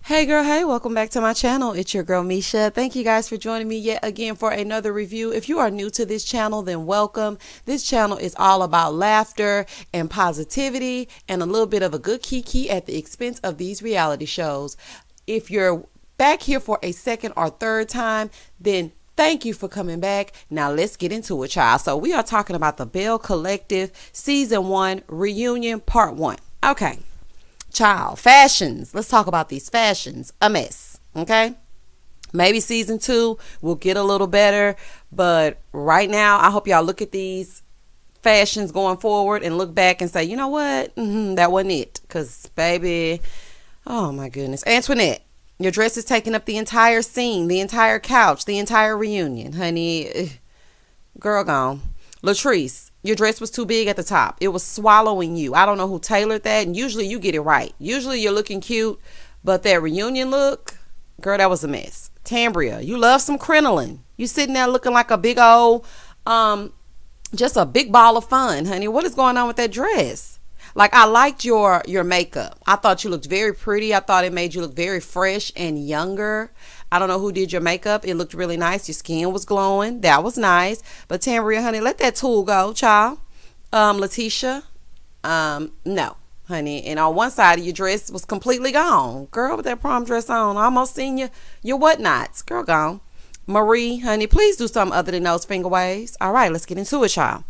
Hey girl, hey, welcome back to my channel. It's your girl Misha. Thank you guys for joining me yet again for another review. If you are new to this channel, then welcome. This channel is all about laughter and positivity and a little bit of a good kiki at the expense of these reality shows. If you're back here for a second or third time, then thank you for coming back. Now let's get into it, child. So we are talking about the Belle Collective Season 1 Reunion Part 1. Okay. Child, fashions. Let's talk about these fashions. A mess. Okay. Maybe season 2 will get a little better. But right now, I hope y'all look at these fashions going forward and look back and say, you know what? That wasn't it. Because, baby, oh my goodness. Antoinette, your dress is taking up the entire scene, the entire couch, the entire reunion. Honey, girl gone. Latrice, your dress was too big at the top. It was swallowing you. I don't know who tailored that. And usually you get it right. Usually you're looking cute. But that reunion look, girl, that was a mess. Tambria, you love some crinoline. You sitting there looking like a big old, just a big ball of fun, honey. What is going on with that dress? Like, I liked your makeup. I thought you looked very pretty. I thought it made you look very fresh and younger. I don't know who did your makeup. It looked really nice. Your skin was glowing. That was nice. But Tambria, honey, let that tool go, child. Letitia, no, honey. And on one side of your dress was completely gone. Girl, with that prom dress on, I almost seen your whatnots. Girl, gone. Marie, honey, please do something other than those finger waves. All right, let's get into it, child.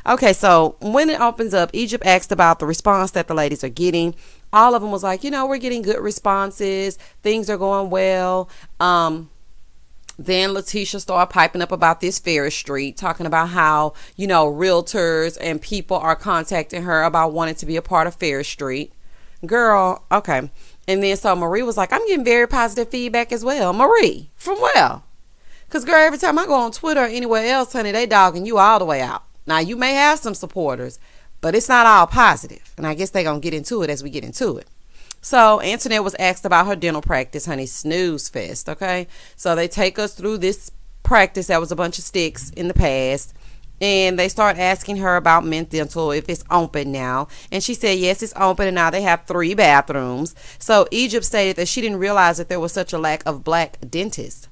Okay, so when it opens up, Egypt asked about the response that the ladies are getting. All of them was like, we're getting good responses. Things are going well. Then Letitia started piping up about this Ferris Street, talking about how, realtors and people are contacting her about wanting to be a part of Ferris Street. Girl, okay. And then so Marie was like, I'm getting very positive feedback as well. Marie, from where? Because, girl, every time I go on Twitter or anywhere else, honey, they dogging you all the way out. Now, you may have some supporters, but it's not all positive. And I guess they're going to get into it as we get into it. So, Antoinette was asked about her dental practice, honey. Snooze fest, okay? So, they take us through this practice that was a bunch of sticks in the past. And they start asking her about Mint Dental, if it's open now. And she said, yes, it's open. And now they have 3 bathrooms. So, Egypt stated that she didn't realize that there was such a lack of black dentists.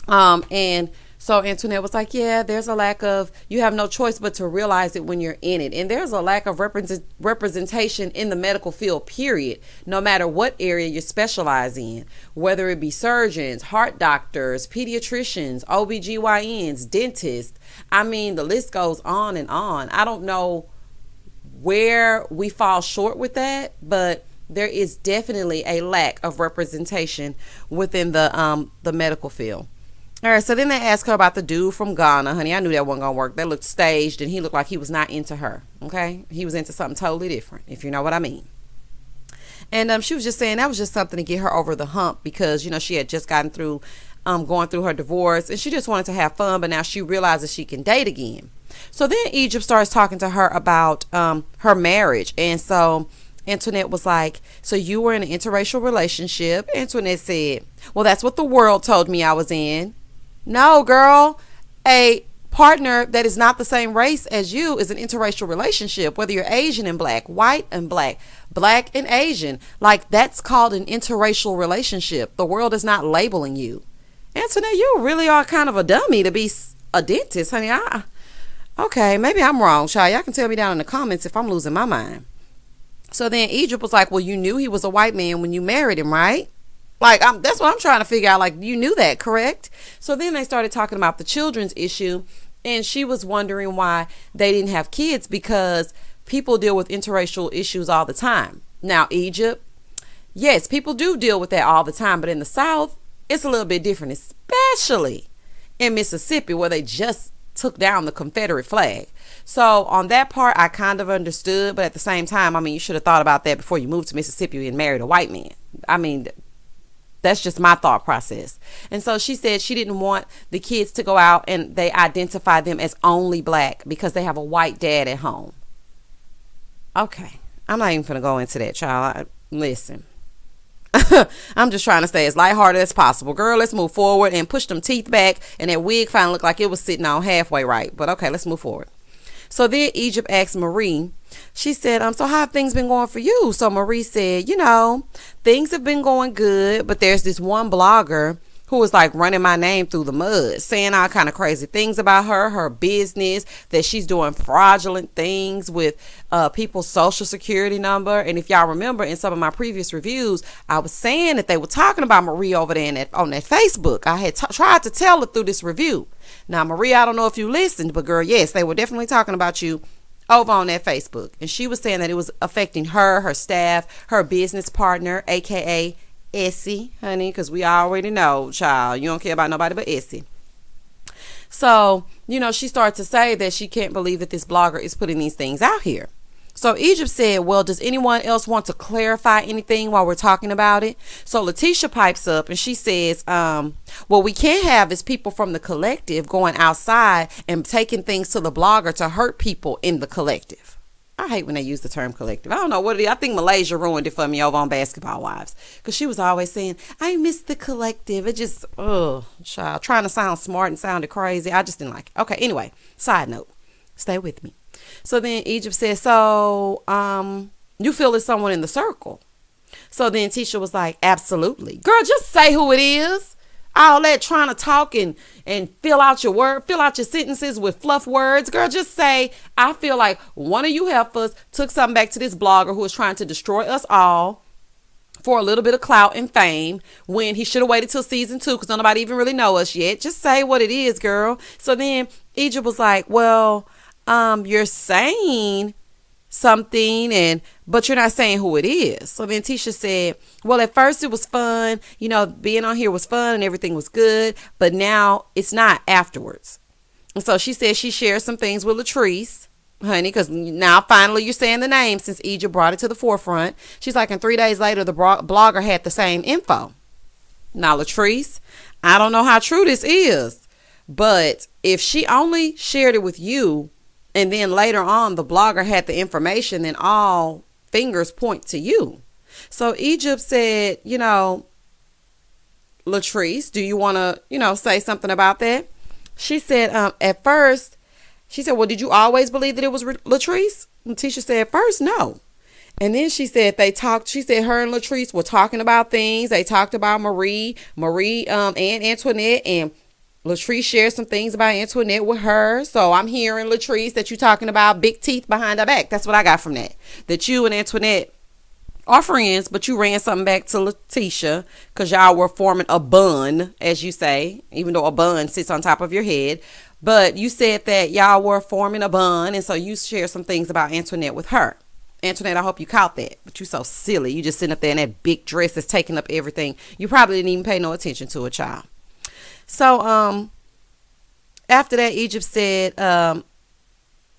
And so Antoinette was like, yeah, there's a lack of, you have no choice but to realize it when you're in it. And there's a lack of representation in the medical field, period, no matter what area you specialize in, whether it be surgeons, heart doctors, pediatricians, OBGYNs, dentists. I mean, the list goes on and on. I don't know where we fall short with that, but there is definitely a lack of representation within the medical field. All right, so then they asked her about the dude from Ghana. Honey, I knew that wasn't going to work. That looked staged, and he looked like he was not into her, okay? He was into something totally different, if you know what I mean. And she was just saying that was just something to get her over the hump because, she had just gotten through going through her divorce, and she just wanted to have fun, but now she realizes she can date again. So then Egypt starts talking to her about her marriage, and so Antoinette was like, so you were in an interracial relationship? Antoinette said, well, that's what the world told me I was in. No, girl, a partner that is not the same race as you is an interracial relationship, whether you're Asian and black, white and black, black and Asian. Like, that's called an interracial relationship. The world is not labeling you. Antoinette, you really are kind of a dummy to be a dentist, honey. Okay, maybe I'm wrong, child. Y'all can tell me down in the comments if I'm losing my mind. So then Egypt was like, well, you knew he was a white man when you married him, right? Like, that's what I'm trying to figure out. Like, you knew that, correct? So then they started talking about the children's issue, and she was wondering why they didn't have kids because people deal with interracial issues all the time. Now, Egypt, yes, people do deal with that all the time, but in the South, it's a little bit different, especially in Mississippi where they just took down the Confederate flag. So on that part, I kind of understood, but at the same time, I mean, you should have thought about that before you moved to Mississippi and married a white man. I mean, that's just my thought process. And so she said she didn't want the kids to go out and they identify them as only black because they have a white dad at home. Okay. I'm not even going to go into that, child. Listen. I'm just trying to stay as lighthearted as possible. Girl, let's move forward and push them teeth back. And that wig finally looked like it was sitting on halfway right. But okay, let's move forward. So then Egypt asked Marie, she said, so how have things been going for you? So Marie said, things have been going good, but there's this one blogger who was like running my name through the mud, saying all kind of crazy things about her business, that she's doing fraudulent things with people's social security number. And if y'all remember in some of my previous reviews, I was saying that they were talking about Marie over there on that Facebook. I had tried to tell her through this review. Now, Marie, I don't know if you listened, but girl, yes, they were definitely talking about you over on that Facebook. And she was saying that it was affecting her staff, her business partner, aka Essie, honey, because we already know, child, you don't care about nobody but Essie. So, she started to say that she can't believe that this blogger is putting these things out here. So Egypt said, well, does anyone else want to clarify anything while we're talking about it? So Letitia pipes up and she says, what we can't have is people from the collective going outside and taking things to the blogger to hurt people in the collective. I hate when they use the term collective. I don't know what it is. I think Malaysia ruined it for me over on Basketball Wives, because she was always saying, I miss the collective. It just, child, trying to sound smart and sounded crazy. I just didn't like it. Okay, anyway, side note. Stay with me. So then Egypt said, so you feel it's someone in the circle? So then Tisha was like, absolutely. Girl, just say who it is. All that trying to talk and fill out your sentences with fluff words. Girl, just say, I feel like one of you heifers took something back to this blogger who was trying to destroy us all for a little bit of clout and fame, when he should have waited till season 2 because nobody even really know us yet. Just say what it is, girl. So then Egypt was like, well, you're saying something, but you're not saying who it is. So then Tisha said, well, at first it was fun, being on here was fun and everything was good, but now it's not afterwards. And so she said she shared some things with Latrice, honey, because now finally you're saying the name since Egypt brought it to the forefront. She's like, and 3 days later the blogger had the same info. Now Latrice, I don't know how true this is, but if she only shared it with you, and then later on the blogger had the information, then all fingers point to you. So Egypt said, Latrice, do you want to, say something about that? She said, at first, she said, well, did you always believe that it was Latrice? And Tisha said, at first, no. And then she said she said her and Latrice were talking about things. They talked about Marie, and Antoinette, and Latrice shared some things about Antoinette with her. So I'm hearing, Latrice, that you're talking about big teeth behind her back. That's what I got from that. That you and Antoinette are friends, but you ran something back to Letitia because y'all were forming a bun, as you say, even though a bun sits on top of your head. But you said that y'all were forming a bun, and so you shared some things about Antoinette with her. Antoinette, I hope you caught that. But you're so silly. You just sitting up there in that big dress that's taking up everything. You probably didn't even pay no attention to a child. So, after that, Egypt said,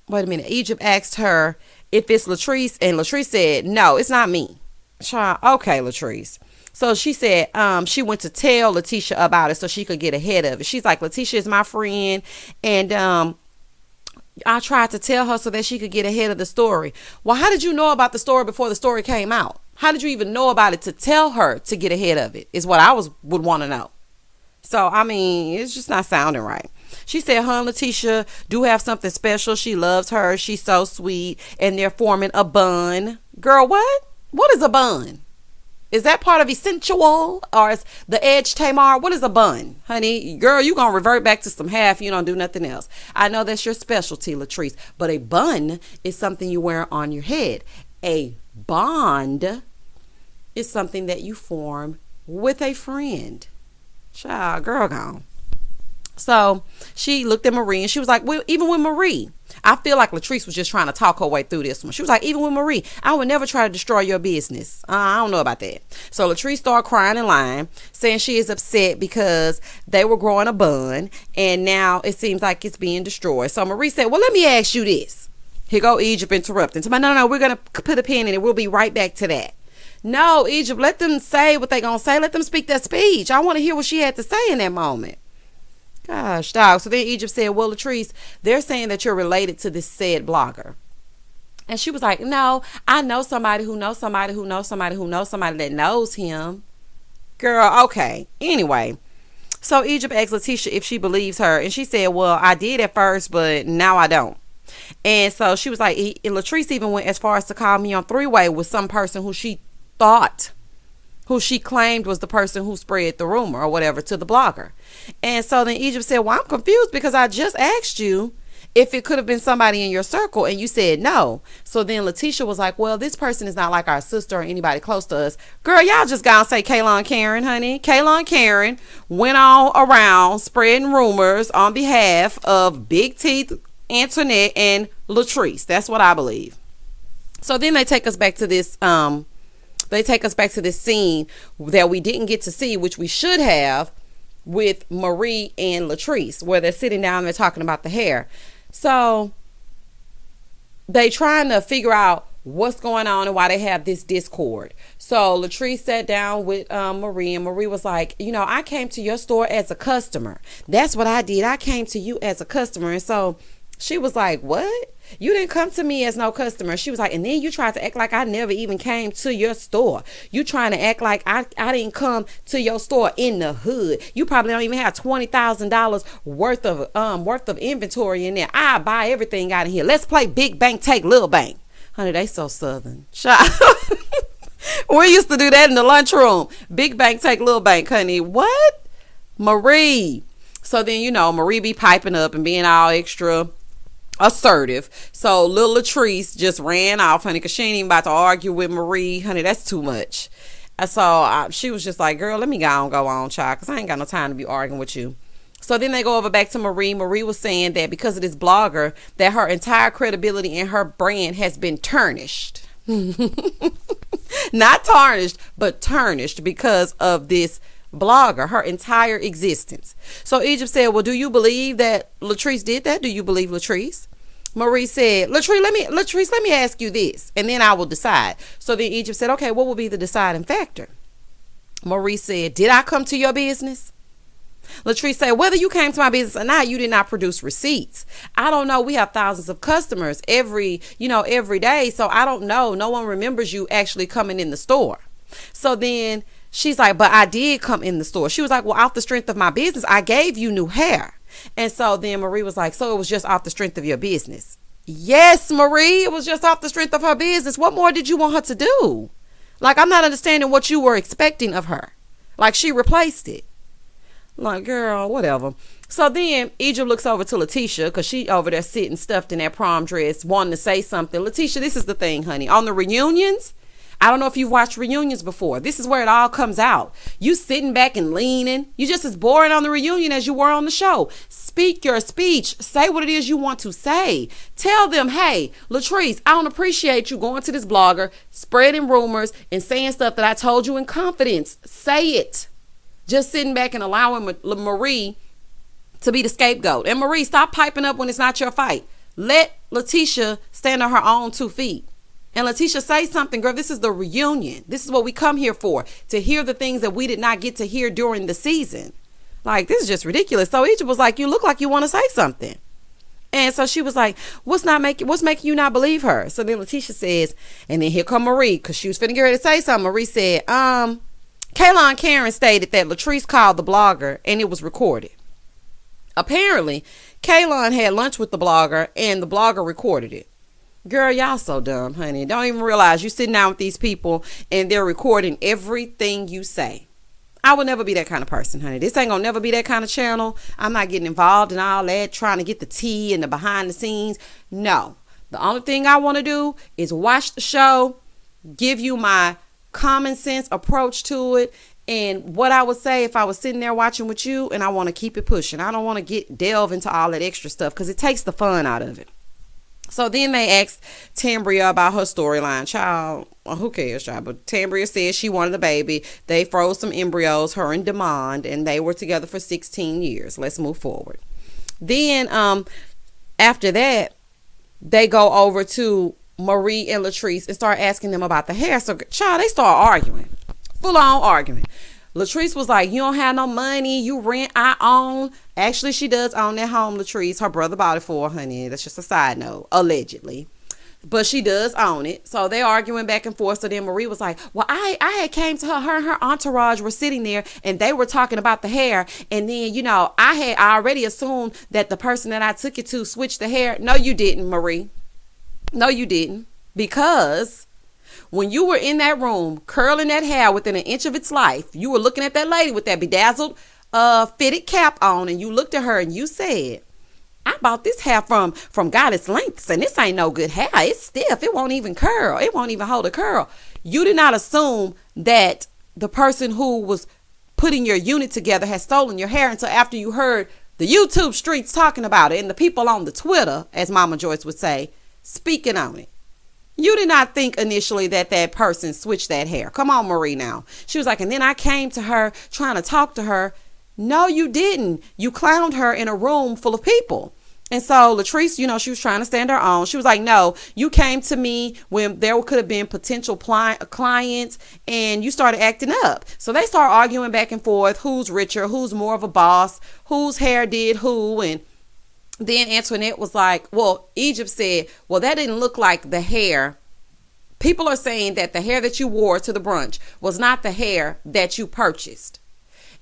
wait a minute. Egypt asked her if it's Latrice, and Latrice said, no, it's not me. Child, okay, Latrice. So she said, she went to tell Letitia about it so she could get ahead of it. She's like, Letitia is my friend, and, I tried to tell her so that she could get ahead of the story. Well, how did you know about the story before the story came out? How did you even know about it to tell her to get ahead of it, is what I would want to know. So, I mean, it's just not sounding right. She said her and Letitia do have something special. She loves her. She's so sweet. And they're forming a bun. Girl, what? What is a bun? Is that part of Essential? Or is the Edge Tamar? What is a bun? Honey, girl, you going to revert back to some hair if you don't do nothing else. I know that's your specialty, Latrice. But a bun is something you wear on your head. A bond is something that you form with a friend. Child, girl gone. So she looked at Marie and she was like, well, even with Marie, I feel like Latrice was just trying to talk her way through this one. She was like, even with Marie, I would never try to destroy your business. I don't know about that. So Latrice started crying and lying, saying she is upset because they were growing a bun and now it seems like it's being destroyed. So Marie said, well, let me ask you this. Here go Egypt interrupting. No, we're going to put a pin in it. We'll be right back to that. No, Egypt, let them say what they gonna say. Let them speak their speech. I want to hear what she had to say in that moment. Gosh, dog. So then Egypt said, well, Latrice, they're saying that you're related to this said blogger. And she was like, no, I know somebody who knows somebody who knows somebody who knows somebody that knows him. Girl, okay. Anyway, so Egypt asked Letitia if she believes her. And she said, well, I did at first, but now I don't. And so she was like, Latrice even went as far as to call me on three-way with some person thought who she claimed was the person who spread the rumor or whatever to the blogger. And so then Egypt said, well, I'm confused because I just asked you if it could have been somebody in your circle and you said no. So then Letitia was like, well, this person is not like our sister or anybody close to us. Girl, y'all just gotta say Kaylon Karen, honey. Kaylon Karen went on around spreading rumors on behalf of Big Teeth, Antoinette, and Latrice. That's what I believe. So then they take us back to this scene that we didn't get to see, which we should have, with Marie and Latrice, where they're sitting down and they're talking about the hair. So they trying to figure out what's going on and why they have this discord. So Latrice sat down with Marie, and Marie was like, I came to your store as a customer. That's what I did. I came to you as a customer. And so she was like, what? You didn't come to me as no customer. She was like, and then you tried to act like I never even came to your store. You trying to act like I didn't come to your store in the hood. You probably don't even have $20,000 worth of inventory in there. I buy everything out of here. Let's play big bank, take little bank. Honey, they so southern. We used to do that in the lunchroom. Big bank, take little bank, honey. What? Marie. So then, Marie be piping up and being all extra assertive. So little Latrice just ran off, honey, because she ain't even about to argue with Marie. Honey, that's too much. So she was just like, girl, let me go on, child, because I ain't got no time to be arguing with you. So then they go over back to Marie. Marie was saying that because of this blogger, that her entire credibility and her brand has been tarnished. Not tarnished, but tarnished because of this blogger, her entire existence. So Egypt said, well, do you believe that Latrice did that? Do you believe Latrice? Marie said, Latrice, let me ask you this, and then I will decide. So then Egypt said, okay, what will be the deciding factor? Marie said, did I come to your business? Latrice said, whether you came to my business or not, you did not produce receipts. I don't know. We have thousands of customers every day. So I don't know. No one remembers you actually coming in the store. So then she's like, but I did come in the store. She was like, well, off the strength of my business, I gave you new hair. And so then Marie was like, so it was just off the strength of your business? Yes, Marie, it was just off the strength of her business. What more did you want her to do? Like, I'm not understanding what you were expecting of her. Like, she replaced it. Like, girl, whatever. So then Egypt looks over to Letitia, because she over there sitting stuffed in that prom dress, wanting to say something. Letitia, this is the thing, honey. On the reunions, I don't know if you've watched reunions before. This is where it all comes out. You sitting back and leaning. You just as boring on the reunion as you were on the show. Speak your speech. Say what it is you want to say. Tell them, hey, Latrice, I don't appreciate you going to this blogger, spreading rumors and saying stuff that I told you in confidence. Say it. Just sitting back and allowing Marie to be the scapegoat. And Marie, stop piping up when it's not your fight. Let Letitia stand on her own 2 feet. And Letitia, say something, girl. This is the reunion. This is what we come here for, to hear the things that we did not get to hear during the season. Like, this is just ridiculous. So Egypt was like, you look like you want to say something. And so she was like, what's making you not believe her? So then Letitia says, and then here come Marie, because she was finna get ready to say something. Marie said, Kaylon Karen stated that Latrice called the blogger and it was recorded. Apparently, Kaylon had lunch with the blogger and the blogger recorded it. Girl, y'all so dumb, honey. Don't even realize you sitting down with these people and they're recording everything you say. I will never be that kind of person, honey. This ain't gonna never be that kind of channel. I'm not getting involved in all that, trying to get the tea and the behind the scenes. No. The only thing I want to do is watch the show, give you my common sense approach to it, and what I would say if I was sitting there watching with you, and I want to keep it pushing. I don't want to delve into all that extra stuff because it takes the fun out of it. So then they asked Tambria about her storyline. Child, well, who cares, child? But Tambria said she wanted a baby. They froze some embryos, her and Demond, and they were together for 16 years. Let's move forward. Then after that, they go over to Marie and Latrice and start asking them about the hair. So, child, they start arguing. Full on arguing. Latrice was like, you don't have no money. You rent, I own. Actually, she does own that home, Latrice. Her brother bought it for her, honey. That's just a side note. Allegedly. but she does own it. So they arguing back and forth. So then Marie was like, well, I had came to her and her entourage were sitting there and they were talking about the hair. And then, I already assumed that the person that I took it to switched the hair. No, you didn't, Marie. No, you didn't. Because when you were in that room curling that hair within an inch of its life, you were looking at that lady with that bedazzled fitted cap on, and you looked at her and you said, I bought this hair from Goddess Lengths, and this ain't no good hair. It's stiff. It won't even curl. It won't even hold a curl. You did not assume that the person who was putting your unit together had stolen your hair until after you heard the YouTube streets talking about it and the people on the Twitter, as Mama Joyce would say, speaking on it. You did not think initially that person switched that hair. Come on, Marie, now. She was like, and then I came to her trying to talk to her. No, you didn't. You clowned her in a room full of people. And so Latrice, she was trying to stand her own. She was like, no, you came to me when there could have been potential clients and you started acting up. So they start arguing back and forth. Who's richer? Who's more of a boss? Whose hair did who? And then Antoinette was like, well, Egypt said, well, that didn't look like the hair. People are saying that the hair that you wore to the brunch was not the hair that you purchased.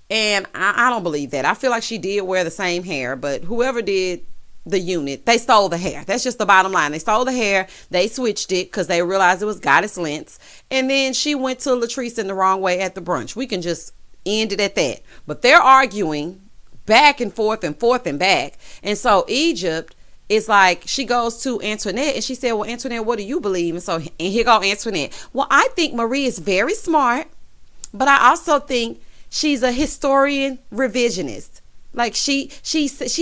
And I don't believe that. I feel like she did wear the same hair, but whoever did the unit, they stole the hair. That's just the bottom line. They stole the hair. They switched it because they realized it was Goddess Lengths. And then she went to Latrice in the wrong way at the brunch. We can just end it at that. But they're arguing back and forth and back. And so Egypt is like, she goes to Antoinette and she said, well, Antoinette, what do you believe? And here go Antoinette. Well, I think Marie is very smart, but I also think she's a historian revisionist. Like she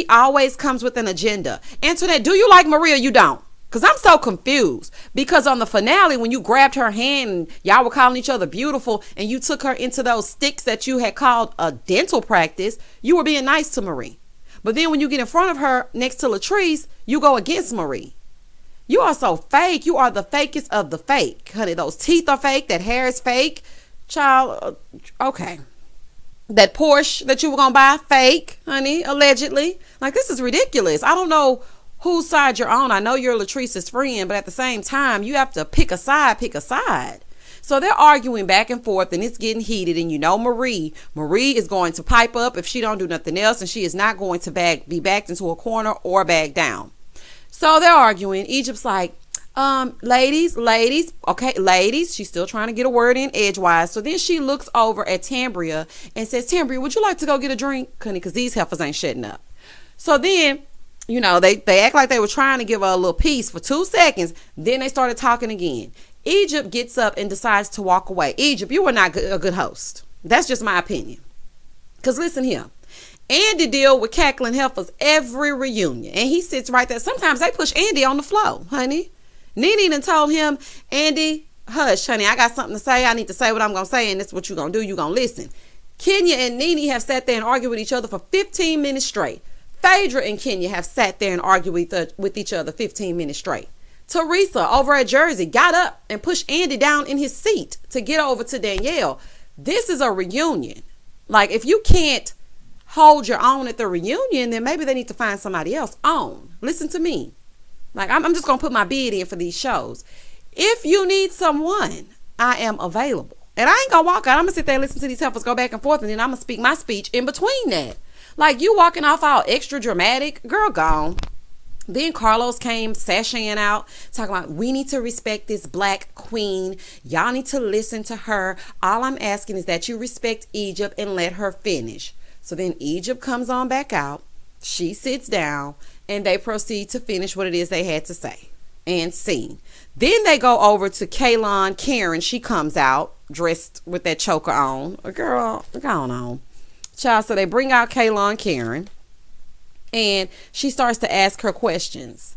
always comes with an agenda. Antoinette, do you like Marie or you don't? Because I'm so confused. Because on the finale, when you grabbed her hand and y'all were calling each other beautiful and you took her into those sticks that you had called a dental practice, you were being nice to Marie. But then when you get in front of her next to Latrice, you go against Marie. You are so fake. You are the fakest of the fake. Honey, those teeth are fake. That hair is fake. Child, okay. That Porsche that you were going to buy, fake, honey, allegedly. Like, this is ridiculous. I don't know whose side you're on. I know you're Latrice's friend, but at the same time, you have to pick a side. So they're arguing back and forth, and it's getting heated. And Marie is going to pipe up if she don't do nothing else, and she is not going to be backed into a corner or back down. So they're arguing. Egypt's like, ladies, okay, ladies. She's still trying to get a word in edgewise. So then she looks over at Tambria and says, Tambria, would you like to go get a drink? Honey, because these heifers ain't shutting up. So then, they act like they were trying to give her a little peace for 2 seconds. Then they started talking again. Egypt gets up and decides to walk away. Egypt, you were not a good host. That's just my opinion. Because listen here. Andy deal with cackling heifers every reunion. And he sits right there. Sometimes they push Andy on the floor, honey. Nene done told him, Andy, hush, honey, I got something to say. I need to say what I'm going to say, and this is what you're going to do. You're going to listen. Kenya and Nene have sat there and argued with each other for 15 minutes straight. Phaedra and Kenya have sat there and argued with each other 15 minutes straight. Teresa over at Jersey got up and pushed Andy down in his seat to get over to Danielle. This is a reunion. Like, if you can't hold your own at the reunion, then maybe they need to find somebody else on. Listen to me. Like, I'm just going to put my bid in for these shows. If you need someone, I am available. And I ain't going to walk out. I'm going to sit there and listen to these heifers go back and forth, and then I'm going to speak my speech in between that. Like, you walking off all extra dramatic, girl, gone. Then Carlos came sashaying out, talking about, we need to respect this black queen. Y'all need to listen to her. All I'm asking is that you respect Egypt and let her finish. So then Egypt comes on back out. She sits down, and they proceed to finish what it is they had to say and sing. Then they go over to Kaylon Karen. She comes out dressed with that choker on. Girl, go on. Child, so they bring out Kaylon Karen, and she starts to ask her questions.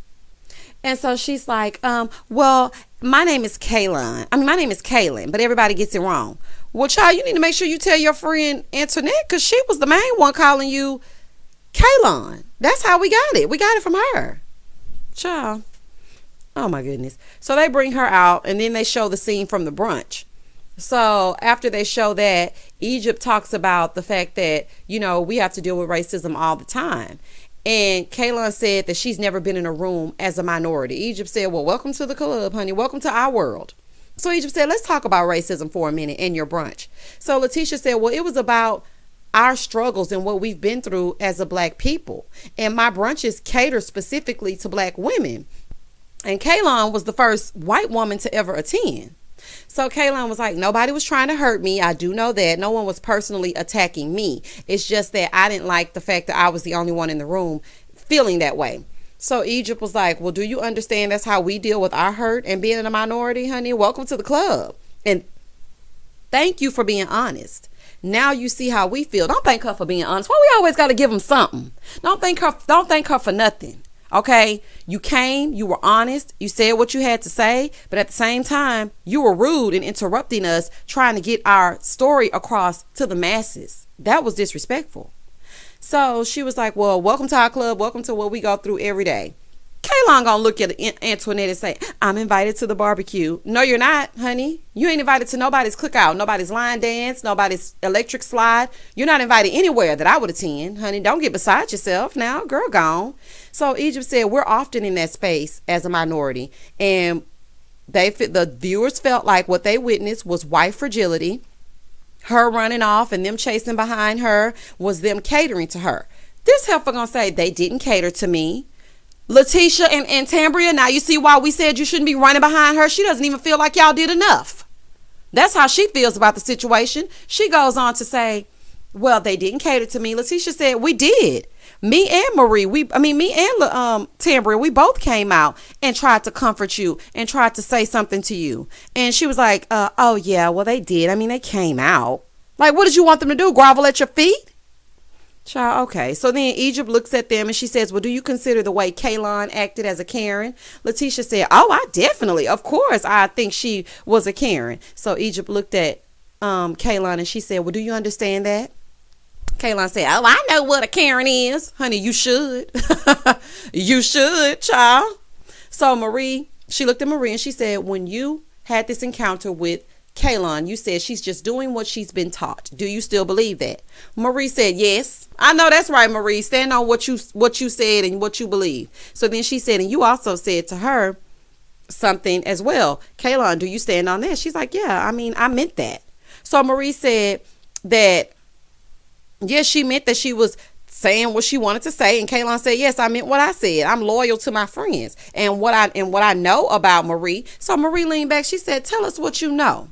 And so she's like, well, my name is Kaylon, but everybody gets it wrong. Well, child, you need to make sure you tell your friend Antoinette, because she was the main one calling you Kaylon. That's how we got it. We got it from her. Child. Oh, my goodness. So they bring her out, and then they show the scene from the brunch. So after they show that, Egypt talks about the fact that, we have to deal with racism all the time. And Kaylon said that she's never been in a room as a minority. Egypt said, well, welcome to the club, honey. Welcome to our world. So Egypt said, let's talk about racism for a minute in your brunch. So Letitia said, well, it was about our struggles and what we've been through as a black people. And my brunches cater specifically to black women. And Kaylon was the first white woman to ever attend. So Kaylon was like, nobody was trying to hurt me. I do know that. No one was personally attacking me. It's just that I didn't like the fact that I was the only one in the room feeling that way. So Egypt was like, well, do you understand that's how we deal with our hurt and being in a minority, honey? Welcome to the club. And thank you for being honest. Now you see how we feel. Don't thank her for being honest. Why we always got to give them something? Don't thank her for nothing. Okay, you came, you were honest, you said what you had to say, but at the same time, you were rude and interrupting us trying to get our story across to the masses. That was disrespectful. So she was like, well, welcome to our club. Welcome to what we go through every day. Kaylon gonna look at Antoinette and say, I'm invited to the barbecue. No, you're not, honey. You ain't invited to nobody's cookout, nobody's line dance, nobody's electric slide. You're not invited anywhere that I would attend, honey. Don't get beside yourself now. Girl, gone. So Egypt said, we're often in that space as a minority. And the viewers felt like what they witnessed was white fragility. Her running off and them chasing behind her was them catering to her. This heifer gonna say, they didn't cater to me. Letitia and Tambria, now you see why we said you shouldn't be running behind her. She doesn't even feel like y'all did enough. That's how she feels about the situation. She goes on to say, well, they didn't cater to me. Letitia said, we did. Me and Marie, me and Tambria, we both came out and tried to comfort you and tried to say something to you. And she was like, oh yeah, well they did. I mean, they came out. Like, what did you want them to do? Grovel at your feet? Child, okay. So then Egypt looks at them and she says, well, do you consider the way Kaylon acted as a Karen? Letitia said, oh, I definitely, of course, I think she was a Karen. So Egypt looked at Kaylon and she said, well, do you understand that? Kaylon said, oh, I know what a Karen is. Honey, you should. You should, child. So she looked at Marie and she said, when you had this encounter with Kaylon, you said she's just doing what she's been taught. Do you still believe that? Marie said, yes. I know that's right, Marie. Stand on what you said and what you believe. So then she said, and you also said to her something as well. Kaylon, do you stand on that? She's like, yeah, I mean, I meant that. So Marie said that, yes, she meant that she was saying what she wanted to say. And Kaylon said, yes, I meant what I said. I'm loyal to my friends and what I know about Marie. So Marie leaned back. She said, tell us what you know.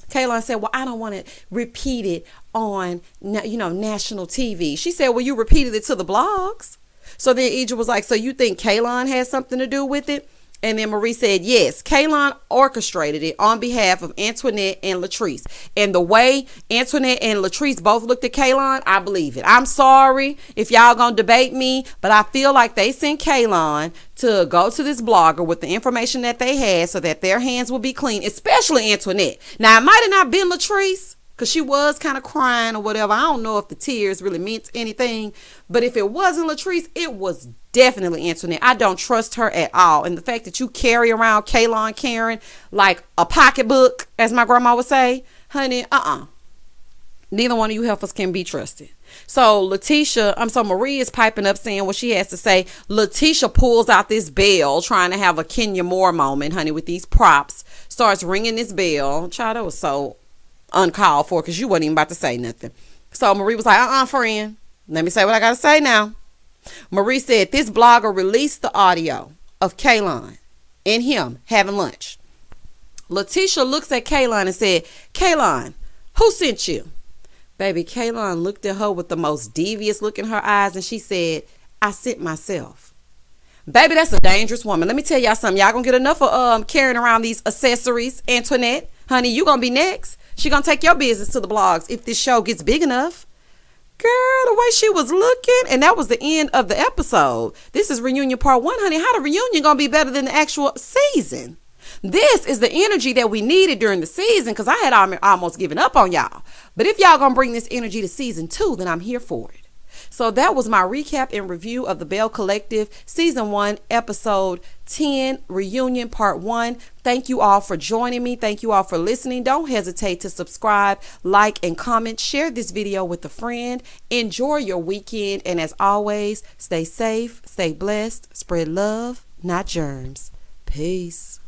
Kaylon said, well, I don't want to repeat it on, national TV. She said, well, you repeated it to the blogs. So then Egypt was like, so you think Kaylon has something to do with it? And then Marie said, yes, Kaylon orchestrated it on behalf of Antoinette and Latrice. And the way Antoinette and Latrice both looked at Kaylon, I believe it. I'm sorry if y'all gonna debate me, but I feel like they sent Kaylon to go to this blogger with the information that they had so that their hands will be clean, especially Antoinette. Now, it might have not been Latrice, because she was kind of crying or whatever. I don't know if the tears really meant anything. But if it wasn't Latrice, it was definitely Antoinette. I don't trust her at all. And the fact that you carry around Kaylon Karen like a pocketbook, as my grandma would say, honey, neither one of you heifers can be trusted. So Marie is piping up saying what she has to say. Letitia pulls out this bell, trying to have a Kenya Moore moment, honey, with these props. Starts ringing this bell. Child, that was so uncalled for because you wasn't even about to say nothing. So Marie was like, friend, let me say what I gotta say now. Marie said this blogger released the audio of Kaylon and him having lunch. Letitia looks at Kaylon and said, Kaylon, who sent you? Baby, Kaylon looked at her with the most devious look in her eyes and she said, I sent myself. Baby, that's a dangerous woman. Let me tell y'all something. Y'all gonna get enough of carrying around these accessories, Antoinette. Honey, you gonna be next. She gonna take your business to the blogs if this show gets big enough. Girl, the way she was looking, and that was the end of the episode. This is reunion part 1, honey. How the reunion gonna be better than the actual season? This is the energy that we needed during the season because I had almost given up on y'all. But if y'all gonna bring this energy to season 2, then I'm here for it. So that was my recap and review of the Belle Collective Season 1, Episode 10, Reunion Part 1. Thank you all for joining me. Thank you all for listening. Don't hesitate to subscribe, like, and comment. Share this video with a friend. Enjoy your weekend. And as always, stay safe, stay blessed, spread love, not germs. Peace.